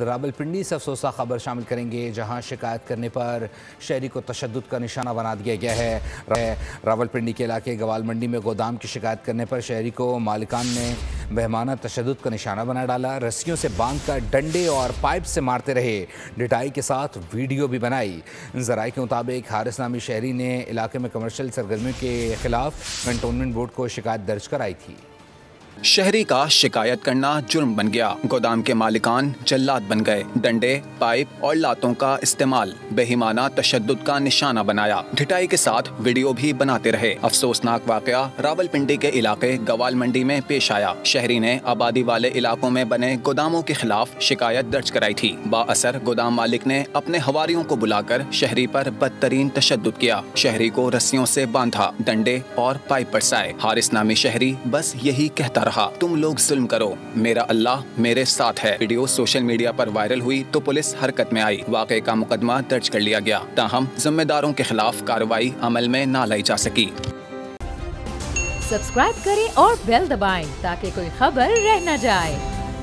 रावलपिंडी से अफसोसा खबर शामिल करेंगे, जहां शिकायत करने पर शहरी को तशद्दुद का निशाना बना दिया गया है। रावलपिंडी के इलाके गवाल मंडी में गोदाम की शिकायत करने पर शहरी को मालिकान ने बहमाना तशद्दुद का निशाना बना डाला। रस्सियों से बांधकर डंडे और पाइप से मारते रहे। डिटाई के साथ वीडियो भी बनाई। ज़राए के मुताबिक हारिस नामी शहरी ने इलाके में कमर्शियल सरगर्मियों के खिलाफ कंटोनमेंट बोर्ड को शिकायत दर्ज कराई थी। शहरी का शिकायत करना जुर्म बन गया। गोदाम के मालिकान जल्लाद बन गए। डंडे, पाइप और लातों का इस्तेमाल बेहिमाना तशद्दुद का निशाना बनाया। ढिटाई के साथ वीडियो भी बनाते रहे। अफसोसनाक वाकया रावलपिंडी के इलाके गवाल मंडी में पेश आया। शहरी ने आबादी वाले इलाकों में बने गोदामों के खिलाफ शिकायत दर्ज कराई थी। बाअसर गोदाम मालिक ने अपने हवारियों को बुलाकर शहरी पर बदतरीन तशद्दुद किया। शहरी को रस्सियों से बांधा, डंडे और पाइप बरसाए। हारिस नामी शहरी बस यही कहता रहा, तुम लोग जुल्म करो, मेरा अल्लाह मेरे साथ है। वीडियो सोशल मीडिया पर वायरल हुई तो पुलिस हरकत में आई। वाक़े का मुकदमा दर्ज कर लिया गया, ताहम जिम्मेदारों के खिलाफ कार्रवाई अमल में ना लाई जा सकी। सब्सक्राइब करें और बेल दबाएं ताकि कोई खबर रह न जाए।